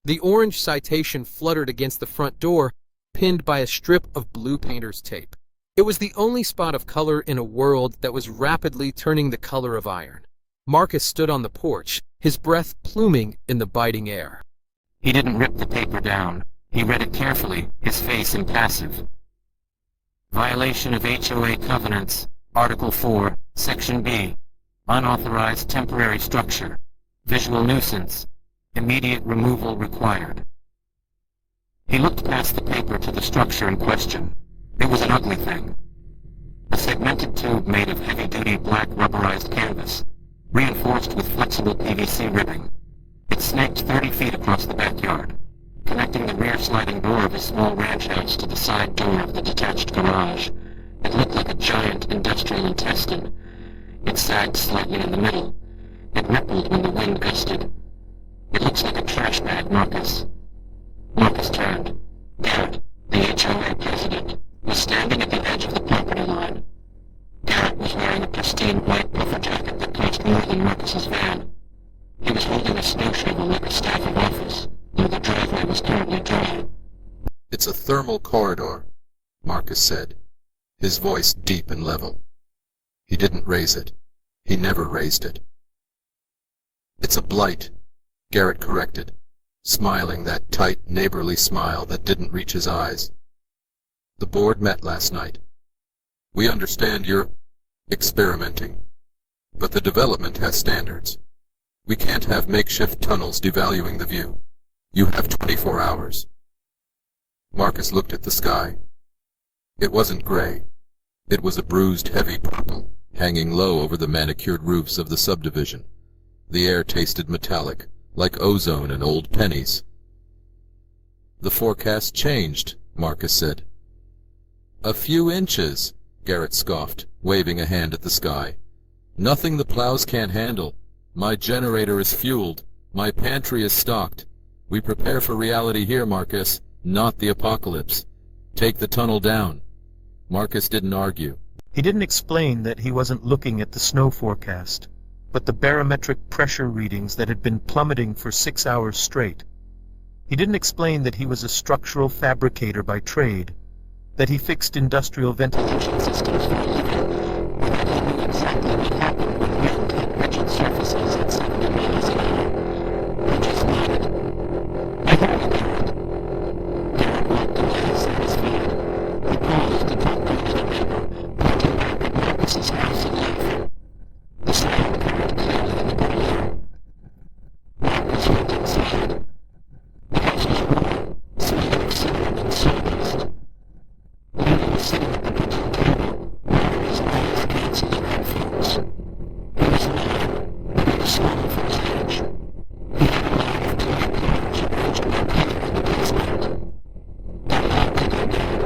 The orange citation fluttered against the front door, pinned by a strip of blue painter's tape. It was the only spot of color in a world that was rapidly turning the color of iron. Marcus stood on the porch, his breath pluming in the biting air. He didn't rip the paper down. He read it carefully, his face impassive. Violation of HOA covenants, Article 4, Section B. Unauthorized temporary structure. Visual nuisance. Immediate removal required. He looked past the paper to the structure in question. It was an ugly thing. A segmented tube made of heavy-duty black rubberized canvas, reinforced with flexible PVC ribbing. It snaked 30 feet across the backyard, connecting the rear sliding door of his small ranch house to the side door of the detached garage. It looked like a giant industrial intestine. It sagged slightly in the middle. It rippled when the wind gusted. It looks like a trash bag, Marcus. Marcus turned. Garrett, the HOA president, was standing at the edge of the property line. Garrett was wearing a pristine white puffer jacket that cost more than Marcus's van. He was holding a snow shovel like a staff of office, though the driveway was currently dry. "It's a thermal corridor," Marcus said, his voice deep and level. He didn't raise it. He never raised it. "It's a blight," Garrett corrected, smiling that tight, neighborly smile that didn't reach his eyes. "The board met last night. We understand you're experimenting, but the development has standards. We can't have makeshift tunnels devaluing the view. You have 24 hours. Marcus looked at the sky. It wasn't gray. It was a bruised, heavy purple, hanging low over the manicured roofs of the subdivision. The air tasted metallic, like ozone and old pennies. "The forecast changed," Marcus said. "A few inches," Garrett scoffed, waving a hand at the sky. "Nothing the plows can't handle. My generator is fueled. My pantry is stocked. We prepare for reality here, Marcus, not the apocalypse. Take the tunnel down." Marcus didn't argue. He didn't explain that he wasn't looking at the snow forecast, but the barometric pressure readings that had been plummeting for 6 hours straight. He didn't explain that he was a structural fabricator by trade, that he fixed industrial ventilation systems for a living, or that he knew exactly what happened when wind hit rigid surfaces at 70 miles an hour. He just nodded. "I heard you, Garrett." Garrett walked away, satisfied. He paused to talk to his neighbor, pointing back at Marcus's house and laugh. The sound carried clearly in the barrier. Marcus went inside. The house was warm, smelling of cinnamon and sawdust. Leaning was sitting at the kitchen table, wearing his noise-canceling headphones. He was alone, but he was smiling from his ranch. He had a lot of clean cars arranged by color in the basement. That locked it in there.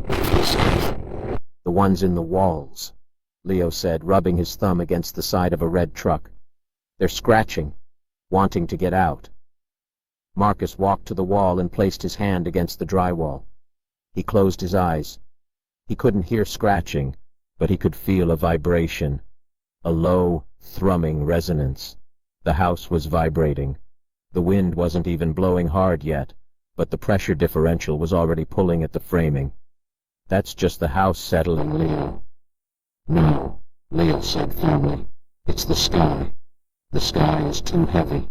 He was sitting behind the door. "The ones in the walls," Leo said, rubbing his thumb against the side of a red truck. "They're scratching, wanting to get out." Marcus walked to the wall and placed his hand against the drywall. He closed his eyes. He couldn't hear scratching, but he could feel a vibration, a low, thrumming resonance. The house was vibrating. The wind wasn't even blowing hard yet, but the pressure differential was already pulling at the framing. "That's just the house settling, Leo." "No," Leo said firmly. "It's the sky. The sky is too heavy."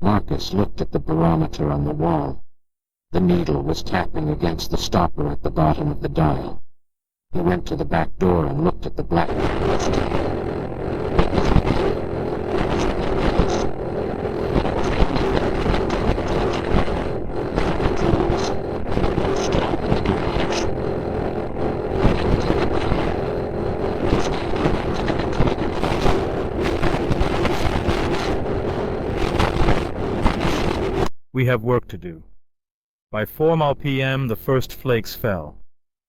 Marcus looked at the barometer on the wall. The needle was tapping against the stopper at the bottom of the dial. He went to the back door and looked at the blackboard. We have work to do. By 4 p.m. the first flakes fell.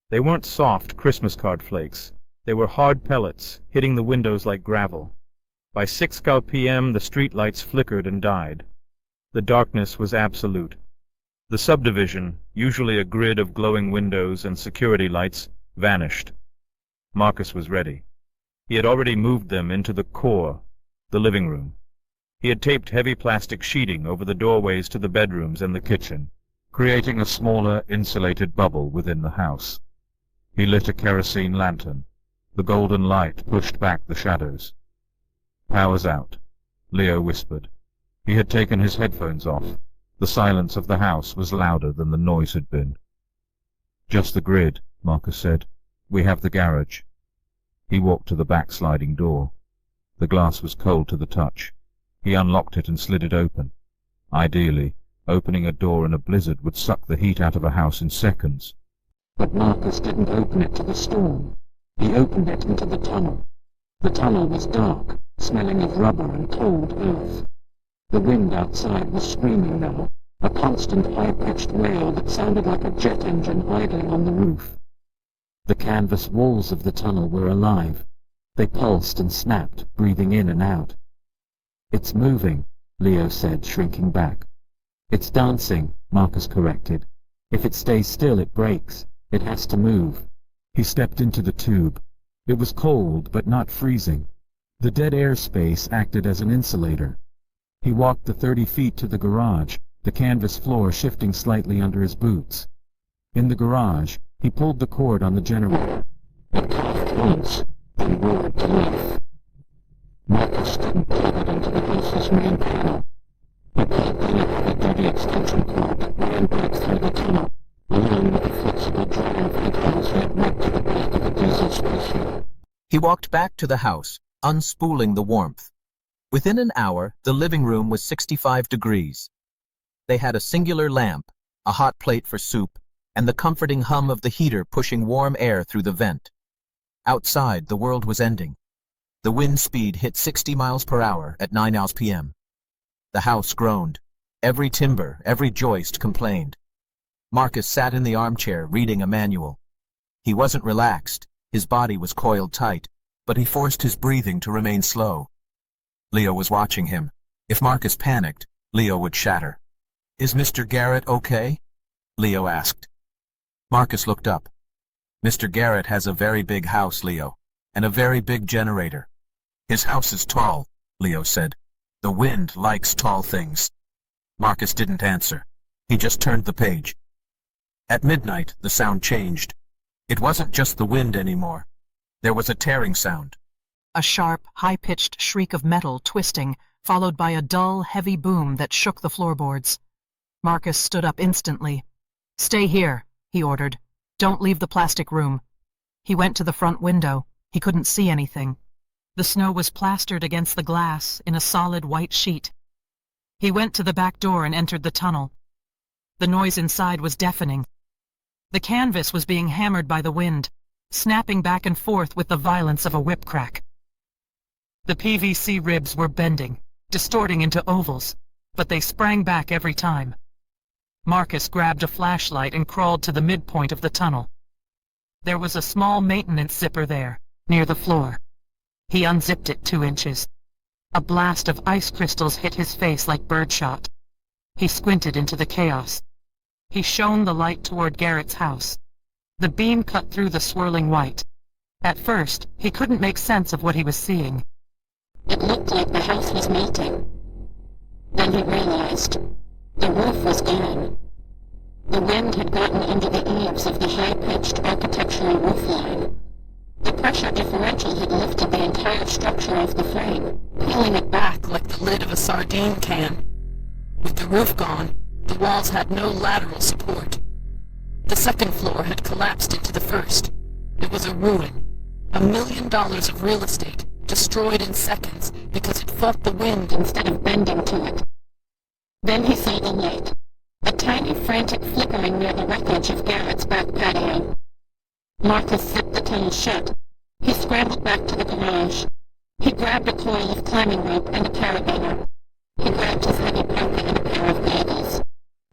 They weren't soft Christmas card flakes. They were hard pellets, hitting the windows like gravel. By 6 p.m. the street lights flickered and died. The darkness was absolute. The subdivision, usually a grid of glowing windows and security lights, vanished. Marcus was ready. He had already moved them into the core, the living room. He had taped heavy plastic sheeting over the doorways to the bedrooms and the kitchen, creating a smaller, insulated bubble within the house. He lit a kerosene lantern. The golden light pushed back the shadows. "Power's out," Leo whispered. He had taken his headphones off. The silence of the house was louder than the noise had been. "Just the grid," Marcus said. "We have the garage." He walked to the back sliding door. The glass was cold to the touch. He unlocked it and slid it open. Ideally, opening a door in a blizzard would suck the heat out of a house in seconds. But Marcus didn't open it to the storm. He opened it into the tunnel. The tunnel was dark, smelling of rubber and cold earth. The wind outside was screaming now, a constant high-pitched wail that sounded like a jet engine idling on the roof. The canvas walls of the tunnel were alive. They pulsed and snapped, breathing in and out. "It's moving," Leo said, shrinking back. "It's dancing," Marcus corrected. "If it stays still, it breaks. It has to move." He stepped into the tube. It was cold, but not freezing. The dead air space acted as an insulator. He walked the 30 feet to the garage, the canvas floor shifting slightly under his boots. In the garage, he pulled the cord on the generator. It coughed once, then roared to life. Marcus didn't plug it into the house's main panel. He plugged in it with a dirty extension cord that ran back through the tunnel, along with a flexible drive that hose led right to the back of a diesel spacesuit. He walked back to the house, unspooling the warmth. Within an hour, the living room was 65 degrees. They had a singular lamp, a hot plate for soup, and the comforting hum of the heater pushing warm air through the vent. Outside, the world was ending. The wind speed hit 60 miles per hour at 9 p.m. The house groaned. Every timber, every joist complained. Marcus sat in the armchair reading a manual. He wasn't relaxed. His body was coiled tight, but he forced his breathing to remain slow. Leo was watching him. If Marcus panicked, Leo would shatter. "Is Mr. Garrett okay?" Leo asked. Marcus looked up. "Mr. Garrett has a very big house, Leo, and a very big generator. His house is tall," Leo said. "The wind likes tall things." Marcus didn't answer. He just turned the page. At midnight, the sound changed. It wasn't just the wind anymore. There was a tearing sound. A sharp, high-pitched shriek of metal twisting, followed by a dull, heavy boom that shook the floorboards. Marcus stood up instantly. "Stay here," he ordered. "Don't leave the plastic room." He went to the front window. He couldn't see anything. The snow was plastered against the glass in a solid white sheet. He went to the back door and entered the tunnel. The noise inside was deafening. The canvas was being hammered by the wind, snapping back and forth with the violence of a whip crack. The PVC ribs were bending, distorting into ovals, but they sprang back every time. Marcus grabbed a flashlight and crawled to the midpoint of the tunnel. There was a small maintenance zipper there, near the floor. He unzipped it 2 inches. A blast of ice crystals hit his face like birdshot. He squinted into the chaos. He shone the light toward Garrett's house. The beam cut through the swirling white. At first, he couldn't make sense of what he was seeing. It looked like the house was melting. Then he realized the roof was gone. The wind had gotten under the eaves of the high-pitched architectural roofline. The pressure differential had lifted the entire structure of the frame, peeling it back like the lid of a sardine can. With the roof gone, the walls had no lateral support. The second floor had collapsed into the first. It was a ruin. $1 million of real estate, destroyed in seconds because it fought the wind instead of bending to it. Then he saw the light, a tiny frantic flickering near the wreckage of Garrett's back patio. Marcus zipped the tunnel shut. He scrambled back to the garage. He grabbed a coil of climbing rope and a carabiner. He grabbed his heavy pocket and a pair of goggles.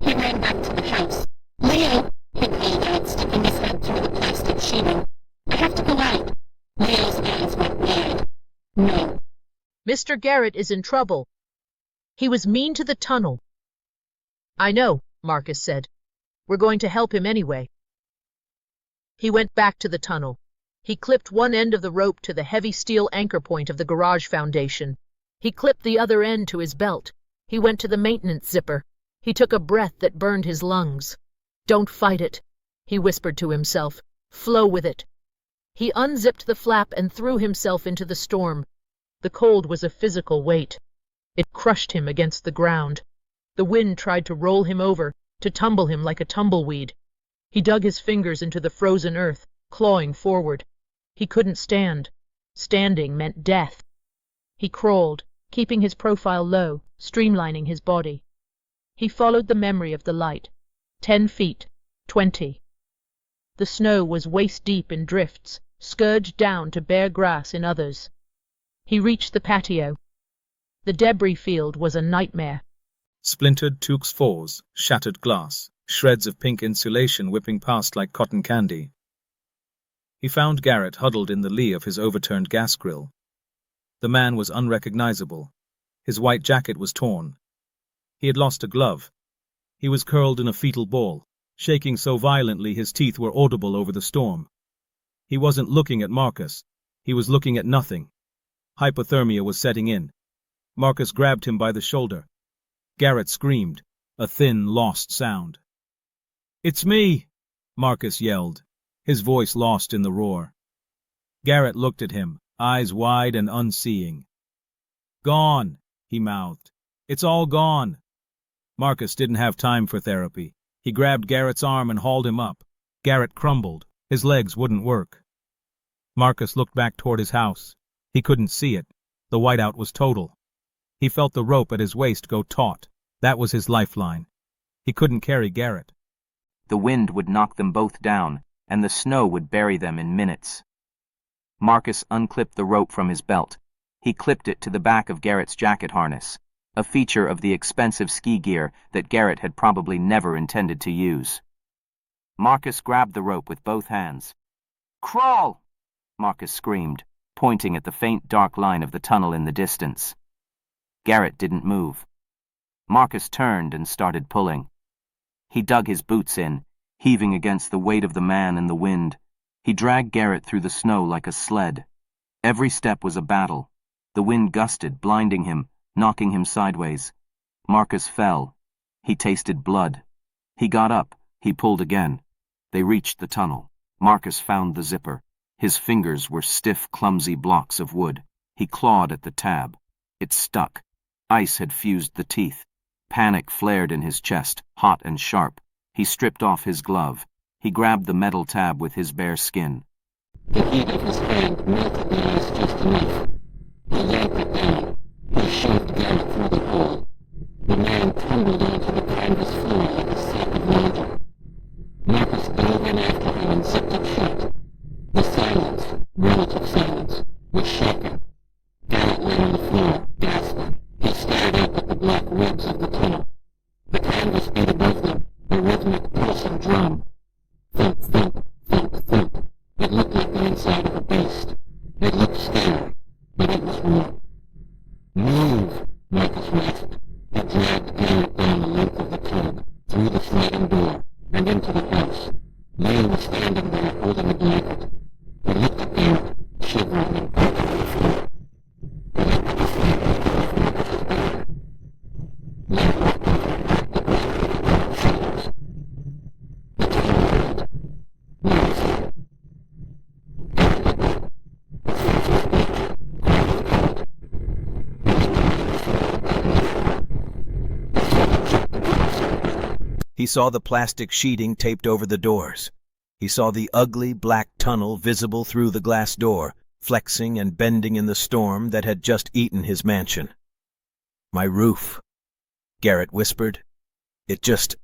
He ran back to the house. "Leo!" he called out, sticking his head through the plastic sheeting. "I have to go out." Leo's eyes went wide. "No." "Mr. Garrett is in trouble. He was mean to the tunnel." "I know," Marcus said. We're going to help him anyway. He went back to the tunnel. He clipped one end of the rope to the heavy steel anchor point of the garage foundation. He clipped the other end to his belt. He went to the maintenance zipper. He took a breath that burned his lungs. "Don't fight it," he whispered to himself. "Flow with it." He unzipped the flap and threw himself into the storm. The cold was a physical weight. It crushed him against the ground. The wind tried to roll him over, to tumble him like a tumbleweed. He dug his fingers into the frozen earth, clawing forward. He couldn't stand. Standing meant death. He crawled, keeping his profile low, streamlining his body. He followed the memory of the light. 10 feet, 20. The snow was waist-deep in drifts, scourged down to bare grass in others. He reached the patio. The debris field was a nightmare. Splintered Tukes 4s, shattered glass, shreds of pink insulation whipping past like cotton candy. He found Garrett huddled in the lee of his overturned gas grill. The man was unrecognizable. His white jacket was torn. He had lost a glove. He was curled in a fetal ball, shaking so violently his teeth were audible over the storm. He wasn't looking at Marcus. He was looking at nothing. Hypothermia was setting in. Marcus grabbed him by the shoulder. Garrett screamed, a thin, lost sound. "It's me!" Marcus yelled, his voice lost in the roar. Garrett looked at him, eyes wide and unseeing. "Gone," he mouthed. "It's all gone." Marcus didn't have time for therapy. He grabbed Garrett's arm and hauled him up. Garrett crumbled. His legs wouldn't work. Marcus looked back toward his house. He couldn't see it. The whiteout was total. He felt the rope at his waist go taut. That was his lifeline. He couldn't carry Garrett. The wind would knock them both down, and the snow would bury them in minutes. Marcus unclipped the rope from his belt. He clipped it to the back of Garrett's jacket harness, a feature of the expensive ski gear that Garrett had probably never intended to use. Marcus grabbed the rope with both hands. "Crawl!" Marcus screamed, pointing at the faint dark line of the tunnel in the distance. Garrett didn't move. Marcus turned and started pulling. He dug his boots in, heaving against the weight of the man and the wind. He dragged Garrett through the snow like a sled. Every step was a battle. The wind gusted, blinding him, knocking him sideways. Marcus fell. He tasted blood. He got up. He pulled again. They reached the tunnel. Marcus found the zipper. His fingers were stiff, clumsy blocks of wood. He clawed at the tab. It stuck. Ice had fused the teeth. Panic flared in his chest, hot and sharp. He stripped off his glove. He grabbed the metal tab with his bare skin. The heat of his hand melted the ice just enough. He yanked it down. He shoved Garrett through the hole. The man tumbled onto the canvas floor like a sack of laundry. Marcus dove in after him and zipped it shut. The silence, relative silence, was shocking. Garrett lay on the floor, gasping. He stared up at the black ribs of the tunnel. The canvas beat above them, a rhythmic pulsing drum. Thump, thump, thump, thump. It looked like the inside of a beast. It looked scary, but it was real. "Move!" Marcus rasped. He dragged Garrett down the length of the tube, through the sliding door, and into the house. May was standing there holding a blanket. He looked at Garrett, shivering and poking on the floor. He looked at the floor of Marcus's bed. May walked over and grabbed the shoulders. The tunnel moved. May was there. Garrett looked up. His face was bleached, cracked cold. He was lying on the floor, back on the floor. His shoulder checked the glass. He saw the plastic sheeting taped over the doors. He saw the ugly black tunnel visible through the glass door, flexing and bending in the storm that had just eaten his mansion. "My roof," Garrett whispered. "It just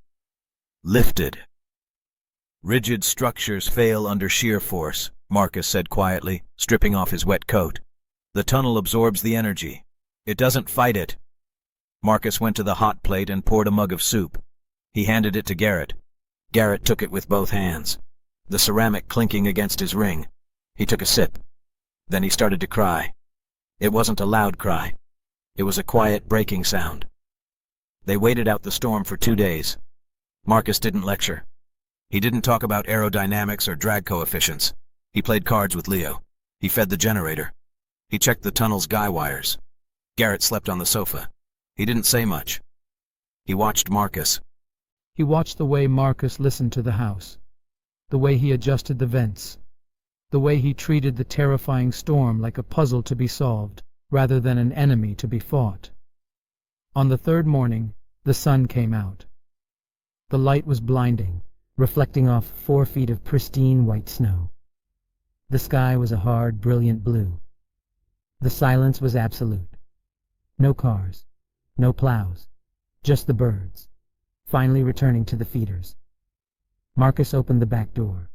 lifted." "Rigid structures fail under shear force," Marcus said quietly, stripping off his wet coat. "The tunnel absorbs the energy. It doesn't fight it." Marcus went to the hot plate and poured a mug of soup. He handed it to Garrett. Garrett took it with both hands, the ceramic clinking against his ring. He took a sip. Then he started to cry. It wasn't a loud cry. It was a quiet, breaking sound. They waited out the storm for 2 days. Marcus didn't lecture. He didn't talk about aerodynamics or drag coefficients. He played cards with Leo. He fed the generator. He checked the tunnel's guy wires. Garrett slept on the sofa. He didn't say much. He watched Marcus. He watched the way Marcus listened to the house, the way he adjusted the vents, the way he treated the terrifying storm like a puzzle to be solved rather than an enemy to be fought. On the third morning, the sun came out. The light was blinding, reflecting off 4 feet of pristine white snow. The sky was a hard, brilliant blue. The silence was absolute. No cars, no plows, just the birds, finally returning to the feeders. Marcus opened the back door.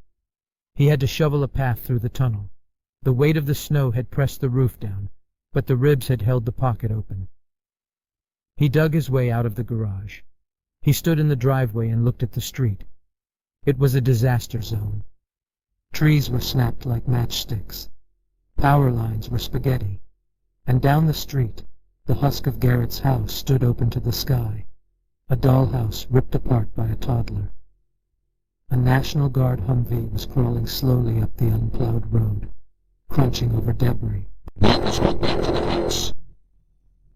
He had to shovel a path through the tunnel. The weight of the snow had pressed the roof down, but the ribs had held the pocket open. He dug his way out of the garage. He stood in the driveway and looked at the street. It was a disaster zone. Trees were snapped like matchsticks. Power lines were spaghetti. And down the street, the husk of Garrett's house stood open to the sky, a dollhouse ripped apart by a toddler. A National Guard Humvee was crawling slowly up the unplowed road, crunching over debris. Marcus went back to the house.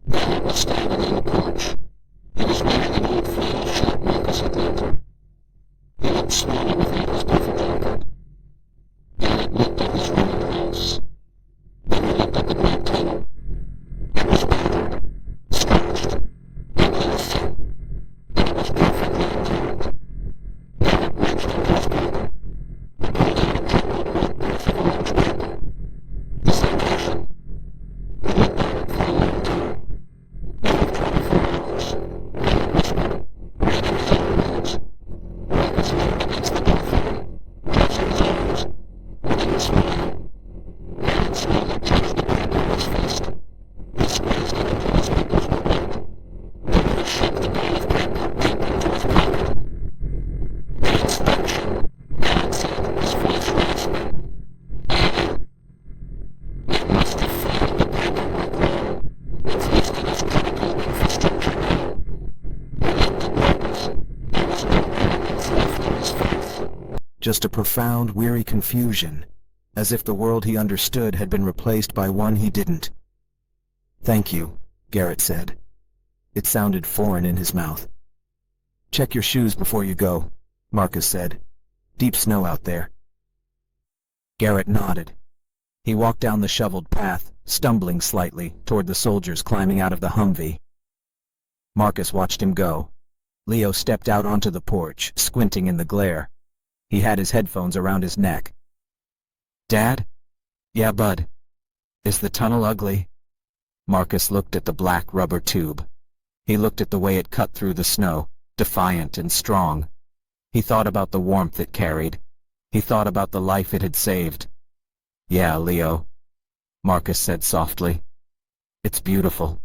Garrett was standing on the porch. He was wearing an old flannel shirt Marcus had lent him. He looked smaller without his buffer jacket. Garrett looked at his room in the house. Then he looked at the black tunnel. It was battered, scratched, and half-full. It was perfectly intact. Garrett reached into his pocket. He pulled out a $10 bill from the watch paper. His location. He looked at it for a long time. Maybe $24. Garrett whispered, maybe $30. Marcus leaned against the doorframe, closing his eyes. Then he smiled. Garrett saw the touched the back of his fist. He squeezed it until his fingers were red. Then he shoved the ball of paper deep into his pocket. The inspection, Garrett said, his voice rasping. It must have fired the paper like that. It's listed as critical infrastructure. He looked at Marcus. There was no arrogance left in his face. Just a profound, weary confusion, as if the world he understood had been replaced by one he didn't. "Thank you," Garrett said. It sounded foreign in his mouth. "Check your shoes before you go," Marcus said. "Deep snow out there." Garrett nodded. He walked down the shoveled path, stumbling slightly, toward the soldiers climbing out of the Humvee. Marcus watched him go. Leo stepped out onto the porch, squinting in the glare. He had his headphones around his neck. "Dad?" "Yeah, bud." "Is the tunnel ugly?" Marcus looked at the black rubber tube. He looked at the way it cut through the snow, defiant and strong. He thought about the warmth it carried. He thought about the life it had saved. "Yeah, Leo," Marcus said softly. "It's beautiful."